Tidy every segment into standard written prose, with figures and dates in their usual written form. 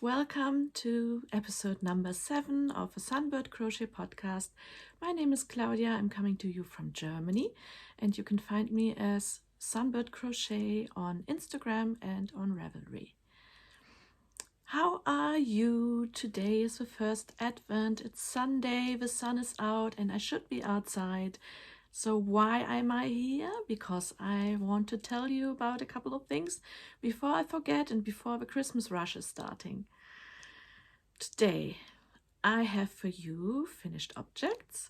welcome to episode number 7 of a Sunbirdcrochet podcast. My name is Claudia. I'm coming to you from Germany, and you can find me as Sunbirdcrochet on Instagram and on Ravelry. How are you? Today is the first Advent. It's Sunday, the sun is out, and I should be outside. So why am I here? Because I want to tell you about a couple of things before I forget and before the Christmas rush is starting. Today I have for you finished objects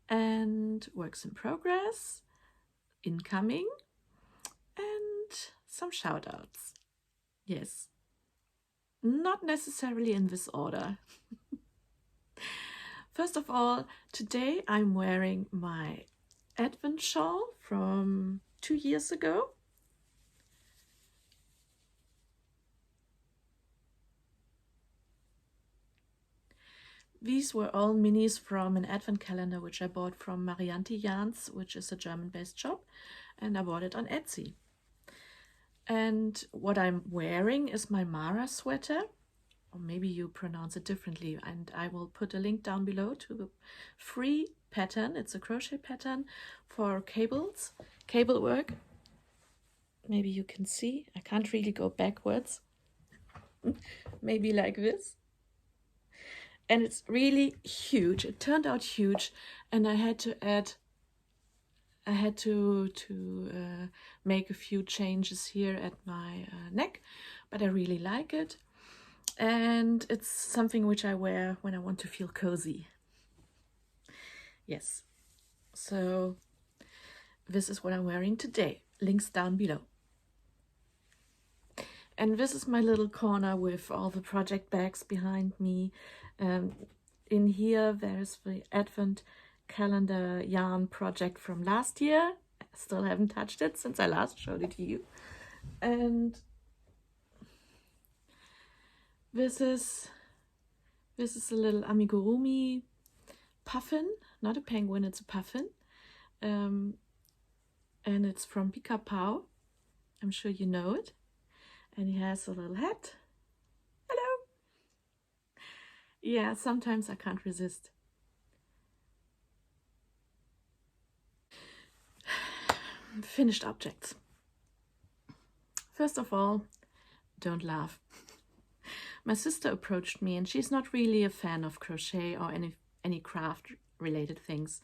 and works in progress, incoming, and some shout outs. Yes, not necessarily in this order. First of all, today I'm wearing my Advent shawl from 2 years ago. These were all minis from an Advent calendar which I bought from Marianti Yarns, which is a German-based shop, and I bought it on Etsy. And what I'm wearing is my Mara sweater, or maybe you pronounce it differently, and I will put a link down below to the free pattern. It's a crochet pattern for cable work. Maybe you can see, I can't really go backwards. Maybe like this. And it's really huge. It turned out huge, and I had to make a few changes here at my neck, but I really like it. And it's something which I wear when I want to feel cozy. Yes, so this is what I'm wearing today. Links down below. And this is my little corner with all the project bags behind me. In here there's the Advent calendar yarn project from last year. I still haven't touched it since I last showed it to you. And this is a little amigurumi puffin, not a penguin, it's a puffin. And it's from Pika Pau. I'm sure you know it. And he has a little hat. Hello! Yeah, sometimes I can't resist. Finished objects. First of all, don't laugh. My sister approached me, and she's not really a fan of crochet or any craft related things.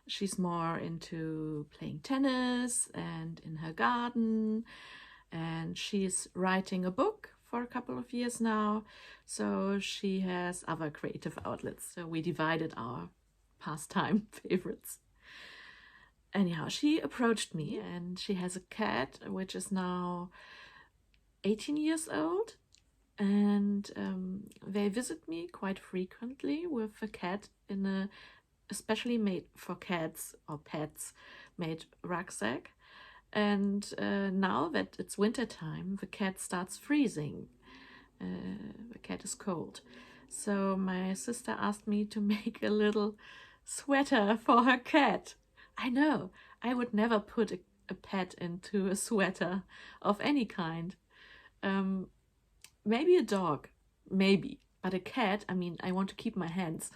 She's more into playing tennis and in her garden, and she's writing a book for a couple of years now, so she has other creative outlets. So we divided our pastime favorites. Anyhow, she approached me, and she has a cat which is now 18 years old, and they visit me quite frequently with a cat in a especially made for cats or pets made rucksack. And now that it's winter time, the cat starts freezing. The cat is cold. So my sister asked me to make a little sweater for her cat. I know, I would never put a pet into a sweater of any kind. Maybe a dog, maybe, but a cat, I mean, I want to keep my hands.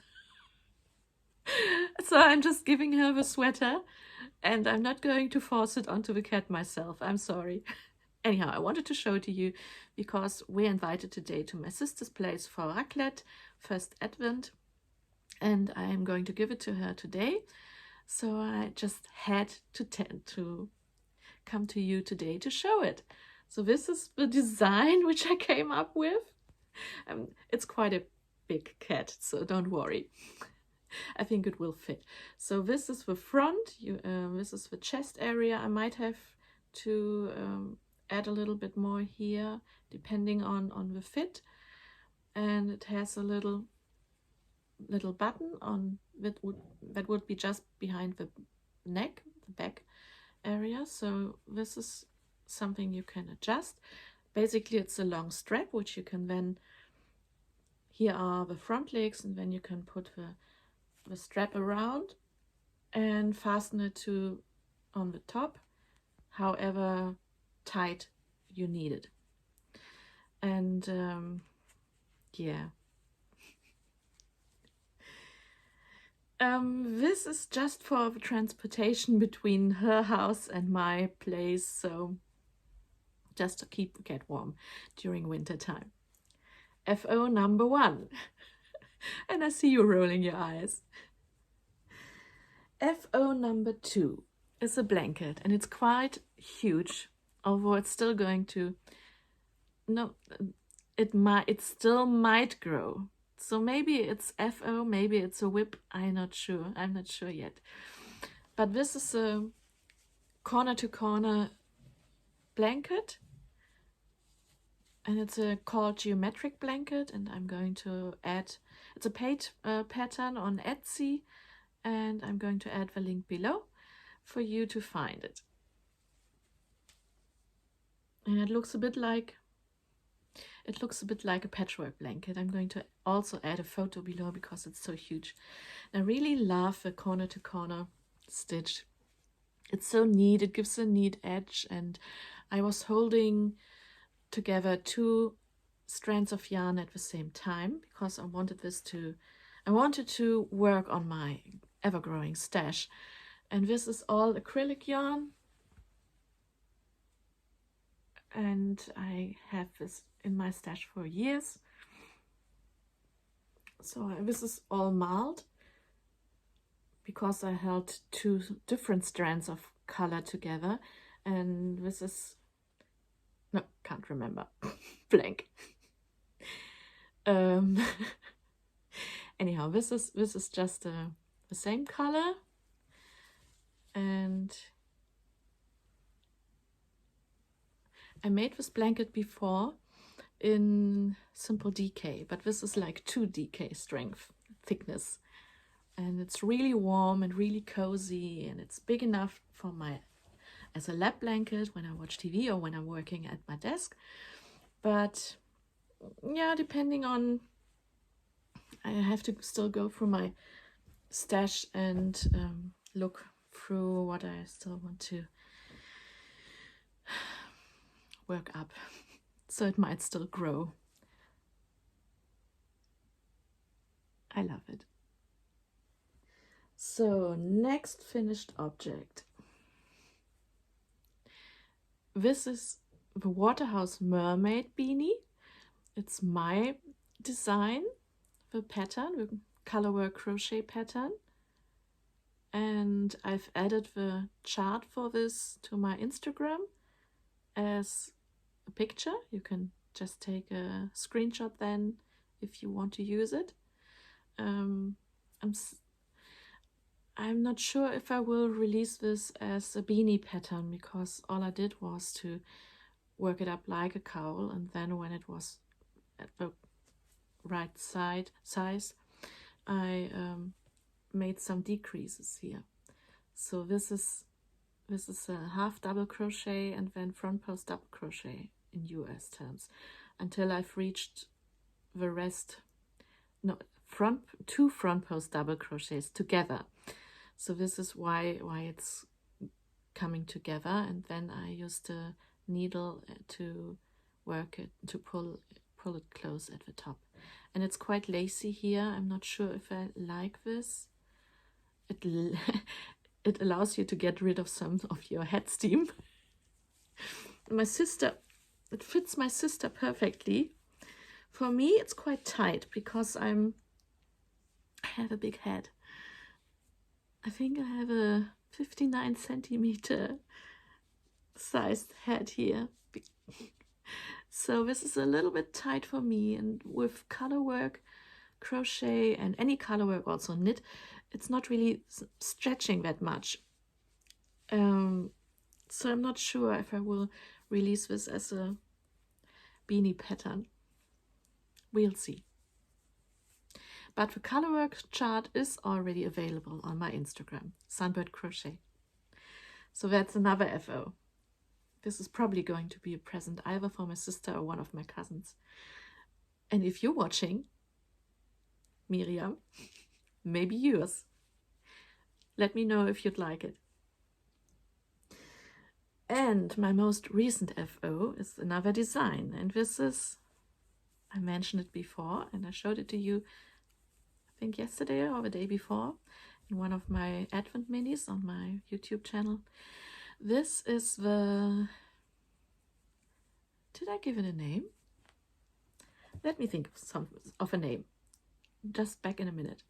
So I'm just giving her the sweater, and I'm not going to force it onto the cat myself. I'm sorry. Anyhow, I wanted to show it to you because we're invited today to my sister's place for raclette, first Advent, and I am going to give it to her today. So I just had to come to you today to show it. So this is the design which I came up with. It's quite a big cat, so don't worry. I think it will fit. So this is the front. This is the chest area. I might have to add a little bit more here, depending on the fit. And it has a little button on that would be just behind the neck, the back area. So this is something you can adjust. Basically, it's a long strap which you can then. Here are the front legs, and then you can put the strap around and fasten it on the top, however tight you need it. And yeah. This is just for the transportation between her house and my place, so just to keep the cat warm during winter time. FO number 1. And I see you rolling your eyes. FO number 2 is a blanket, and it's quite huge, although it's still going to, no, it still might grow. So maybe it's FO, maybe it's a whip, I'm not sure yet. But this is a corner to corner blanket, and it's a called geometric blanket, and I'm going to add, it's a paid pattern on Etsy, and I'm going to add the link below for you to find it. And it looks a bit like a patchwork blanket. I'm going to also add a photo below because it's so huge. I really love the corner to corner stitch. It's so neat, it gives a neat edge, and I was holding together 2 strands of yarn at the same time because I wanted to work on my ever-growing stash. And this is all acrylic yarn, and I have this in my stash for years. So this is all marled because I held 2 different strands of color together, and this is, no, can't remember, blank. Anyhow, this is just the same color, and I made this blanket before in simple DK, but this is like 2 DK strength thickness, and it's really warm and really cozy, and it's big enough for as a lap blanket when I watch TV or when I'm working at my desk. But yeah, depending on, I have to still go through my stash and look through what I still want to work up, so it might still grow. I love it. So next finished object. This is the Waterhouse Mermaid beanie. It's my design, the pattern, the colorwork crochet pattern. And I've added the chart for this to my Instagram as a picture. You can just take a screenshot then if you want to use it. I'm not sure if I will release this as a beanie pattern because all I did was to work it up like a cowl, and then when it was at the right size, I made some decreases here. So this is a half double crochet and then front post double crochet in US terms until I've reached the rest. No, 2 front post double crochets together. So this is why it's coming together, and then I used a needle to work it, to pull it close at the top. And it's quite lacy here. I'm not sure if I like this. It allows you to get rid of some of your head steam. It fits my sister perfectly. For me, it's quite tight because I have a big head. I think I have a 59 centimeter sized head here. So this is a little bit tight for me, and with colorwork, crochet, and any colorwork, also knit, it's not really stretching that much. So I'm not sure if I will release this as a beanie pattern. We'll see. But the colorwork chart is already available on my Instagram, Sunbirdcrochet. So that's another FO. This is probably going to be a present either for my sister or one of my cousins. And if you're watching, Miriam, maybe yours. Let me know if you'd like it. And my most recent FO is another design, and this is I mentioned it before and I showed it to you, I think yesterday or the day before, in one of my Advent minis on my YouTube channel. This is the, did I give it a name? Let me think of a name. Just back in a minute.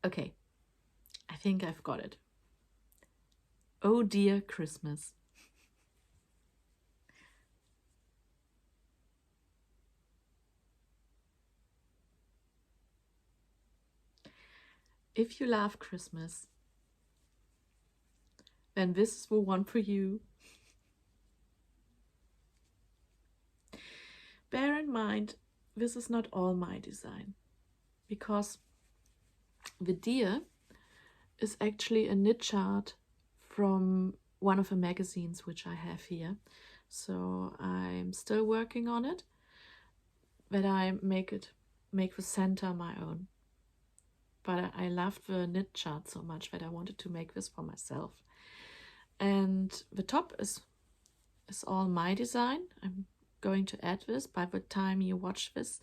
Okay, I think I've got it. Oh Dear Christmas. If you love Christmas, then this is the one for you. Bear in mind, this is not all my design, because the deer is actually a knit chart from one of the magazines which I have here. So I'm still working on it, that I make the center my own. But I loved the knit chart so much that I wanted to make this for myself. And the top is all my design. I'm going to add this. By the time you watch this,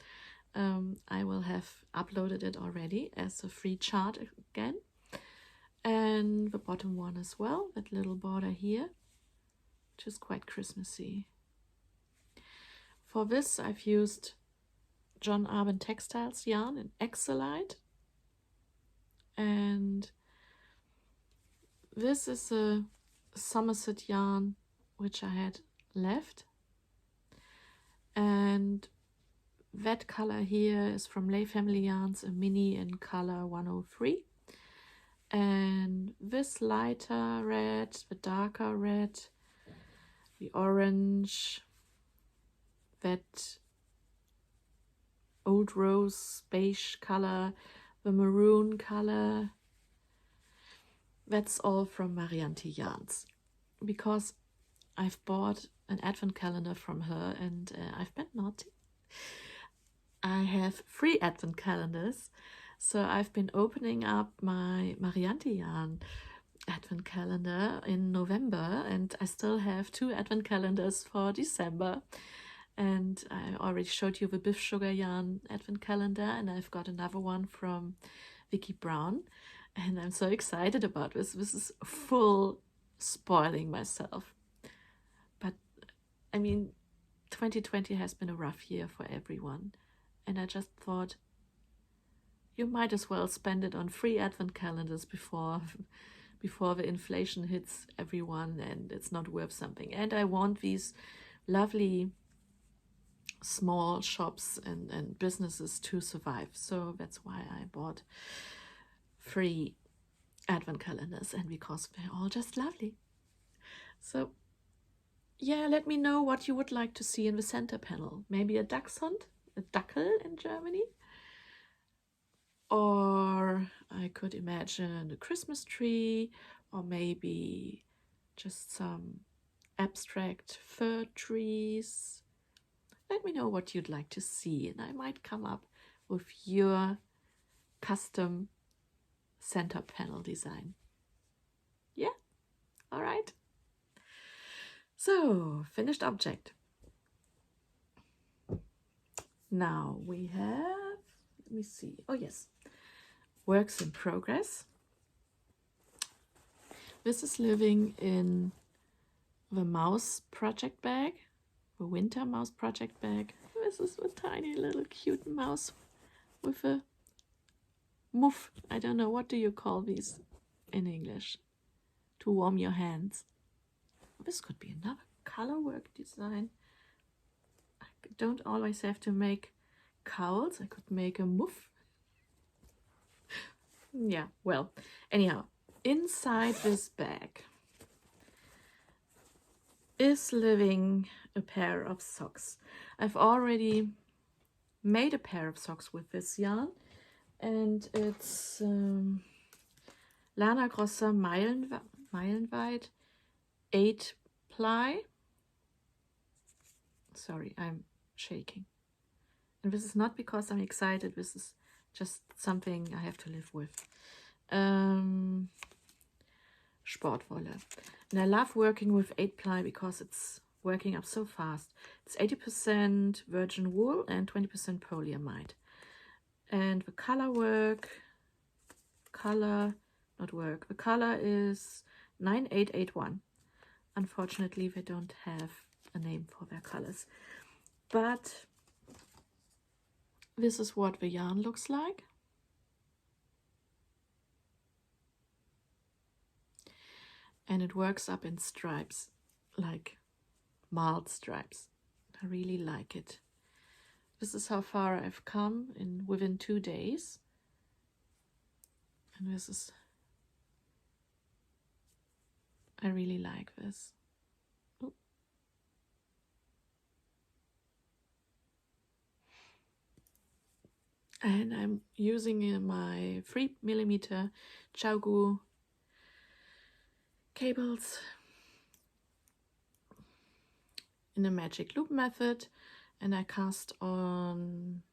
I will have uploaded it already as a free chart again. And the bottom one as well, that little border here, which is quite Christmassy. For this I've used John Arben Textiles yarn in Exolite. And this is a Somerset yarn which I had left. And that color here is from Lay Family Yarns, a mini in color 103. And this lighter red, the darker red, the orange, that old rose beige color, the maroon color, that's all from Marianne Yarns. Because I've bought an advent calendar from her and I've been naughty. I have 3 advent calendars, so I've been opening up my Marianne Yarn advent calendar in November, and I still have 2 advent calendars for December. And I already showed you the Biff Sugar Yarn advent calendar, and I've got another one from Vicky Brown, and I'm so excited about this. This is full spoiling myself. But I mean, 2020 has been a rough year for everyone, and I just thought you might as well spend it on 3 advent calendars before the inflation hits everyone and it's not worth something. And I want these lovely small shops and businesses to survive, so that's why I bought 3 advent calendars, and because they're all just lovely. So yeah, let me know what you would like to see in the center panel. Maybe a dachshund, a Dackel in Germany, or I could imagine a Christmas tree, or maybe just some abstract fir trees. Let me know what you'd like to see, and I might come up with your custom center panel design. Yeah, all right. So, finished object. Now we have, let me see, oh yes, works in progress. This is living in the mouse project bag, the winter mouse project bag. This is a tiny little cute mouse with a muff. I don't know, what do you call these in English? To warm your hands. This could be another color work design. I don't always have to make cowls. I could make a muff. Yeah, well, anyhow, inside this bag is living a pair of socks. I've already made a pair of socks with this yarn, and it's Lana Grossa Meilenweit 8 ply. Sorry, I'm shaking. And this is not because I'm excited, this is just something I have to live with. Sportwolle. And I love working with 8 ply because it's working up so fast. It's 80% virgin wool and 20% polyamide. And the the color is 9881. Unfortunately, they don't have a name for their colors. But this is what the yarn looks like. And it works up in stripes, like marled stripes. I really like it. This is how far I've come within 2 days. And this is, I really like this. Ooh. And I'm using my 3mm Chaogu cables in a magic loop method, and I cast on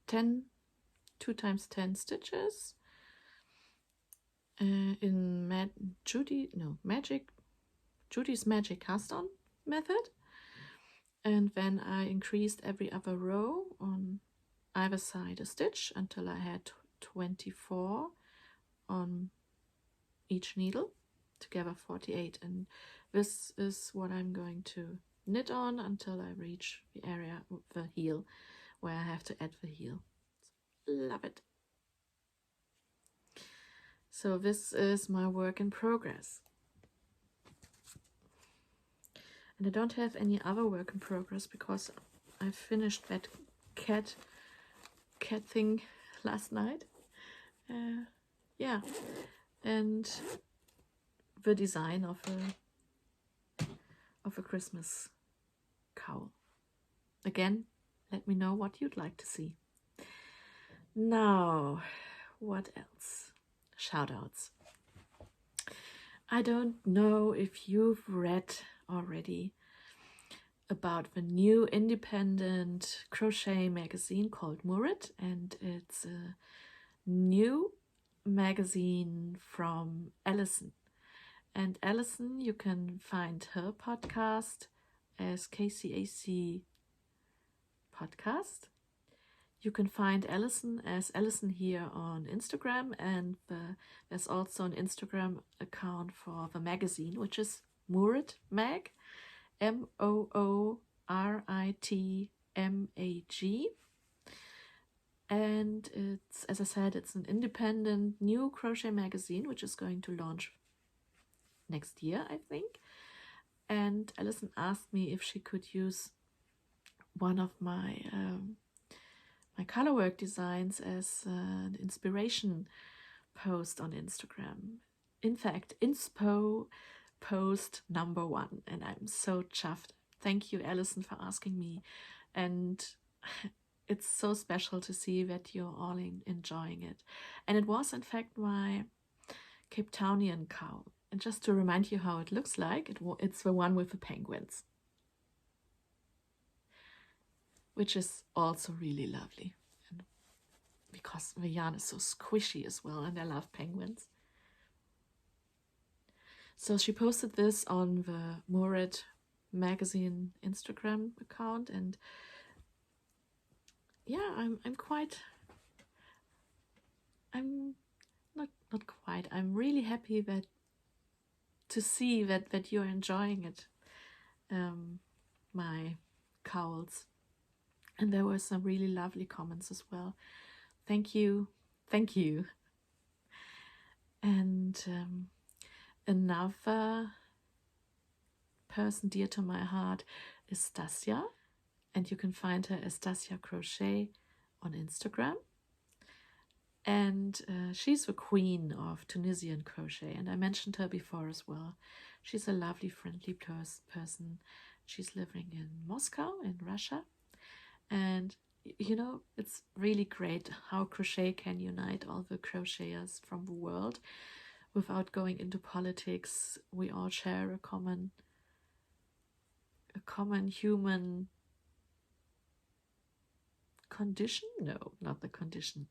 2 times 10 stitches in Judy's magic cast on method, and then I increased every other row on either side a stitch until I had 24 on each needle, together 48, and this is what I'm going to knit on until I reach the area of the heel where I have to add the heel. Love it. So this is my work in progress, and I don't have any other work in progress because I finished that cat thing last night. Yeah, and the design of a Christmas cowl. Again, let me know what you'd like to see. Now, what else? Shoutouts. I don't know if you've read already about the new independent crochet magazine called Moorit, and it's a new magazine from Alison. And Alison, you can find her podcast as KCAC Podcast. You can find Alison as Alison here on Instagram, and there's also an Instagram account for the magazine, which is Moorit Mag, MOORITMAG. And it's, as I said, it's an independent new crochet magazine which is going to launch next year, I think. And Alison asked me if she could use one of my my colorwork designs as an inspiration post on Instagram. In fact, inspo post number 1, and I'm so chuffed. Thank you, Alison, for asking me, and it's so special to see that you're all enjoying it. And it was, in fact, my Cape Townian cowl. And just to remind you how it looks like, it's the one with the penguins, which is also really lovely. And because the yarn is so squishy as well, and I love penguins. So she posted this on the Moorit magazine Instagram account, and yeah, I'm really happy to see that you're enjoying it, my cowls. And there were some really lovely comments as well. Thank you. And another person dear to my heart is Stasia, and you can find her as Stasia Crochet on Instagram. And she's the queen of Tunisian crochet, and I mentioned her before as well. She's a lovely, friendly person. She's living in Moscow, in Russia. And, you know, it's really great how crochet can unite all the crocheters from the world without going into politics. We all share a common human condition? No, not the condition.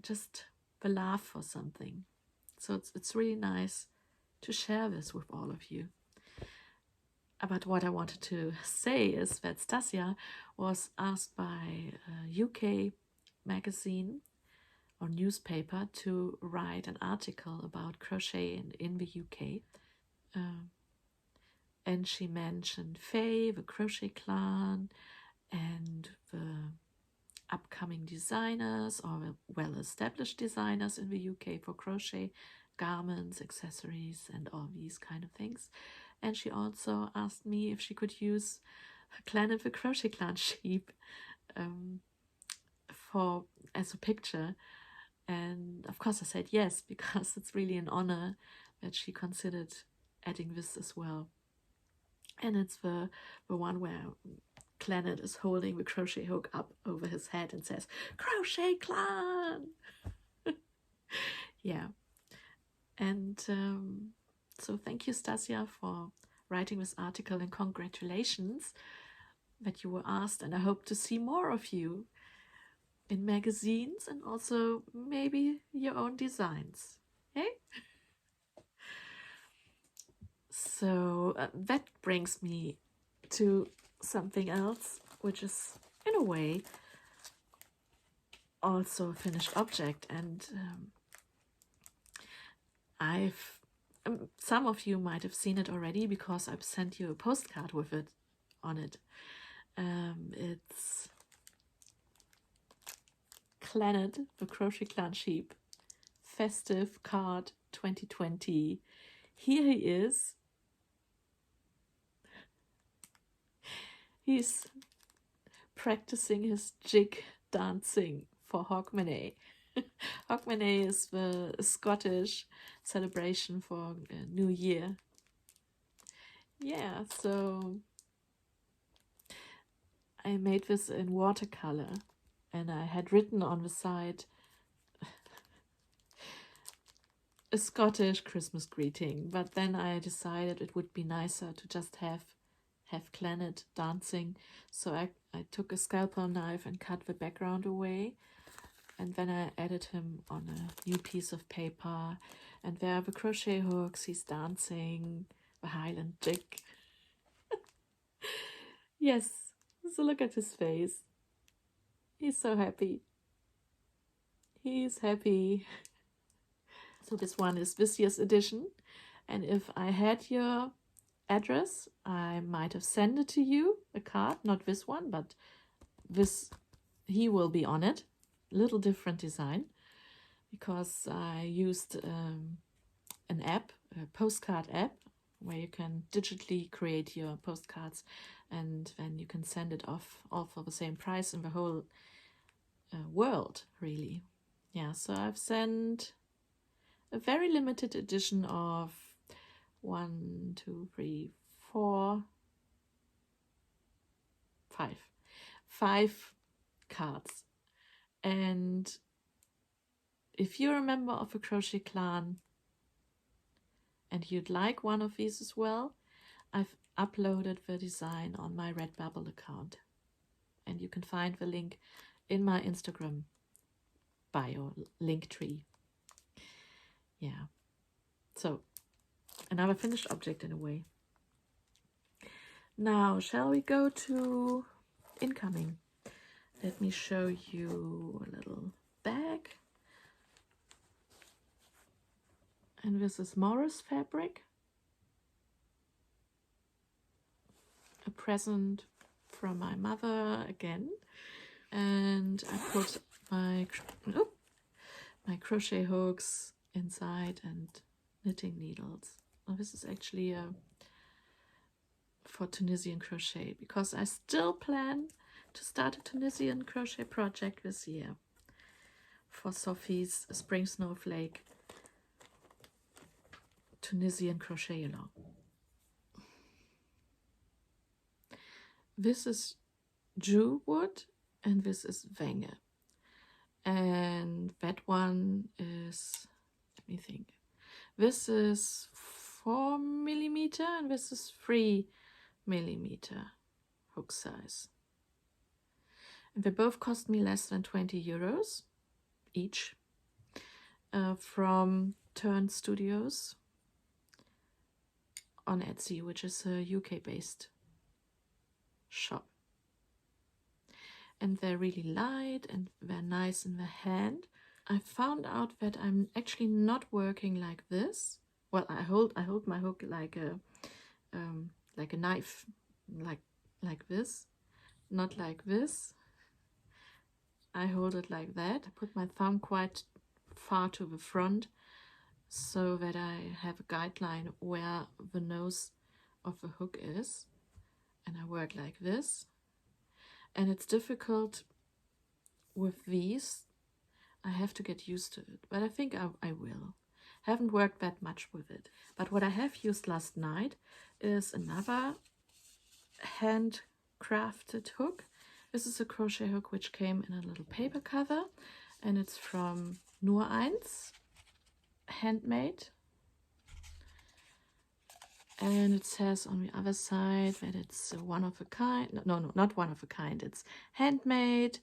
Just the love for something. So it's really nice to share this with all of you. But what I wanted to say is that Stasia was asked by a UK magazine or newspaper to write an article about crochet in the UK. And she mentioned Faye, the crochet clan, and the upcoming designers or well-established designers in the UK for crochet garments, accessories, and all these kind of things. And she also asked me if she could use Planet the Crochet Clan sheep as a picture. And of course I said yes, because it's really an honor that she considered adding this as well. And it's the one where Planet is holding the crochet hook up over his head and says, "Crochet Clan!" Yeah. And so thank you, Stasia, for writing this article, and congratulations that you were asked. And I hope to see more of you in magazines and also maybe your own designs. Hey? So that brings me to something else, which is in a way also a finished object. And some of you might have seen it already because I've sent you a postcard with it on it. It's Planet the Crochet Clan Sheep Festive Card 2020. Here he is. He's practicing his jig dancing for Hogmanay. Hogmanay is the Scottish celebration for New Year. Yeah, so I made this in watercolor, and I had written on the side a Scottish Christmas greeting, but then I decided it would be nicer to just have Planet dancing. So I took a scalpel knife and cut the background away, and then I added him on a new piece of paper, and there are the crochet hooks. He's dancing the Highland jig. Yes, so look at his face. He's so happy. He's happy. So this one is this year's edition, and if I had your address, I might have sent it to you, a card, not this one, but this, he will be on it. Little different design, because I used an app, a postcard app, where you can digitally create your postcards, and then you can send it off all for the same price in the whole world, really. Yeah, so I've sent a very limited edition of 1, 2, 3, 4, 5 cards. And if you're a member of a crochet clan and you'd like one of these as well, I've uploaded the design on my Redbubble account, and you can find the link in my Instagram bio link tree. Yeah, so another finished object in a way. Now, shall we go to incoming? Let me show you a little bag. And this is Morris fabric. A present from my mother again. And I put my crochet hooks inside and knitting needles. Oh, this is actually for Tunisian crochet, because I still plan to start a Tunisian crochet project this year for Sophie's Spring Snowflake Tunisian crochet along. This is Jew wood, and this is Wenge. And that one is, let me think, this is 4mm and this is 3mm hook size. And they both cost me less than 20 euros each, from TurnedStudios on Etsy, which is a UK-based shop. And they're really light and they're nice in the hand. I found out that I'm actually not working like this. Well, I hold my hook like a knife, like this, not like this. I hold it like that. I put my thumb quite far to the front so that I have a guideline where the nose of the hook is, and I work like this. And it's difficult with these. I have to get used to it, but I think I will. Haven't worked that much with it. But what I have used last night is another handcrafted hook. This is a crochet hook which came in a little paper cover, and it's from NUReins, handmade. And it says on the other side that it's one of a kind. No, not one of a kind. It's handmade.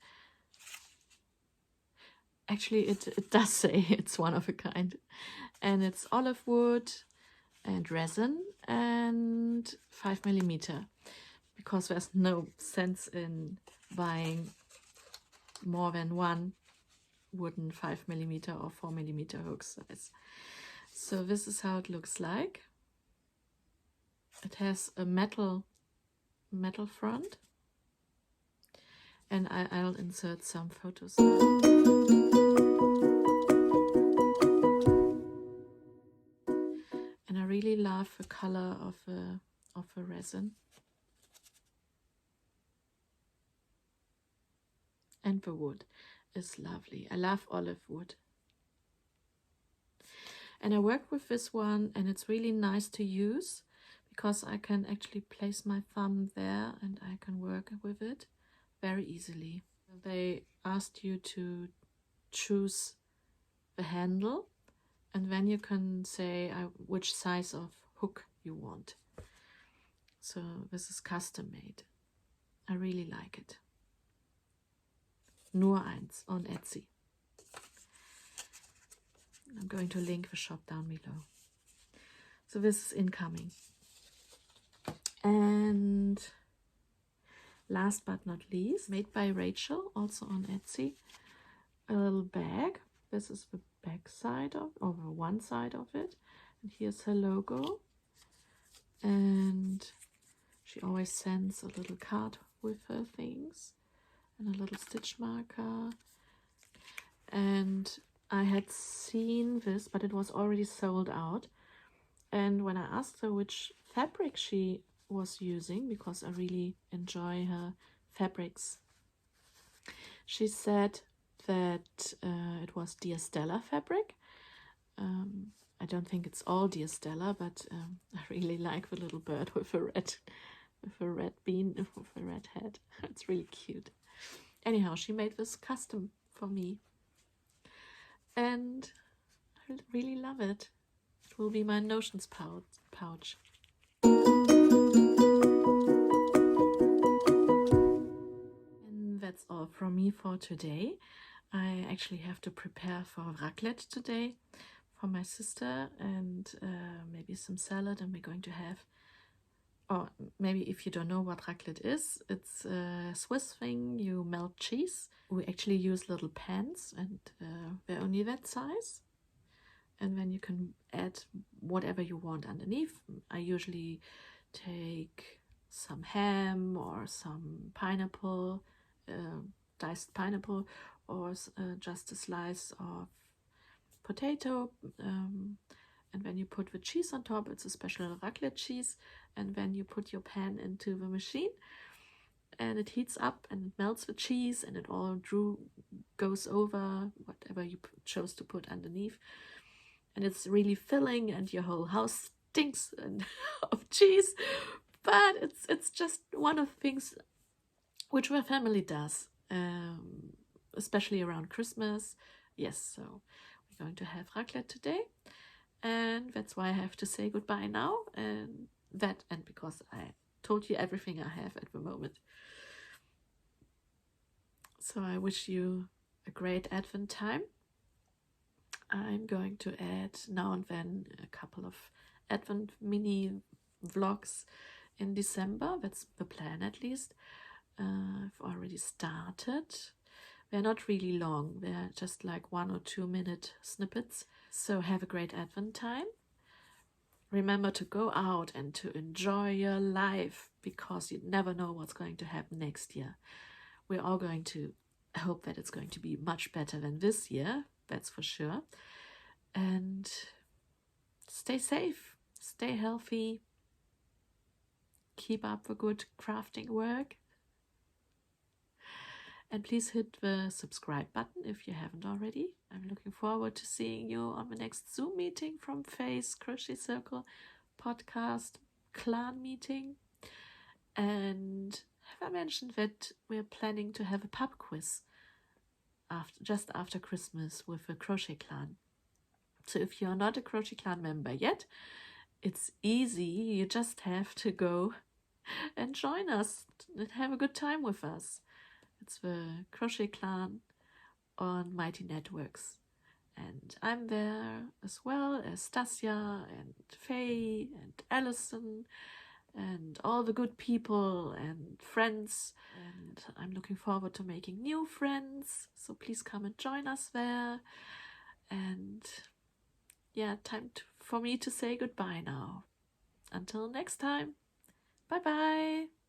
Actually, it does say it's one of a kind. And it's olive wood and resin and 5mm, because there's no sense in buying more than one wooden 5mm or 4mm hook size. So this is how it looks like. It has a metal front, and I'll insert some photos. And I really love the color of the resin. And the wood is lovely. I love olive wood. And I work with this one, and it's really nice to use because I can actually place my thumb there and I can work with it very easily. They asked you to choose the handle, and then you can say which size of hook you want. So this is custom made. I really like it. NUReins on Etsy. I'm going to link the shop down below. So this is incoming. And last but not least, MadeByRachel, also on Etsy. A little bag. This is the back side of, or the one side of it. And here's her logo. And she always sends a little card with her things and a little stitch marker. And I had seen this, but it was already sold out. And when I asked her which fabric she was using, because I really enjoy her fabrics, she said that it was Dear Stella fabric. I don't think it's all Dear Stella, but I really like the little bird with a red bean, with a red head. It's really cute. Anyhow, she made this custom for me, and I really love it. It will be my notions pouch. And that's all from me for today. I actually have to prepare for raclette today for my sister, and maybe some salad, and we're going to have, or maybe if you don't know what raclette is, it's a Swiss thing. You melt cheese. We actually use little pans, and they're only that size. And then you can add whatever you want underneath. I usually take some ham or some pineapple, diced pineapple, or just a slice of potato. And when you put the cheese on top, it's a special raclette cheese. And then you put your pan into the machine, and it heats up and it melts the cheese, and it all goes over whatever you chose to put underneath. And it's really filling, and your whole house stinks of cheese. But it's just one of the things which my family does, especially around Christmas. Yes, so we're going to have raclette today, and that's why I have to say goodbye now. And because I told you everything I have at the moment. So I wish you a great Advent time. I'm going to add now and then a couple of Advent mini vlogs in December. That's the plan, at least. I've already started. They're not really long. They're just like 1 or 2 minute snippets. So have a great Advent time. Remember to go out and to enjoy your life, because you never know what's going to happen next year. We're all going to hope that it's going to be much better than this year, that's for sure. And stay safe, stay healthy, keep up the good crafting work. And please hit the subscribe button if you haven't already. I'm looking forward to seeing you on the next Zoom meeting from Face, Crochet Circle, podcast, clan meeting. And have I mentioned that we're planning to have a pub quiz just after Christmas with the Crochet Clan. So if you're not a Crochet Clan member yet, it's easy. You just have to go and join us and have a good time with us. It's the Crochet Clan on Mighty Networks. And I'm there as well as Stasia and Faye and Allison and all the good people and friends. And I'm looking forward to making new friends. So please come and join us there. And yeah, time for me to say goodbye now. Until next time. Bye-bye.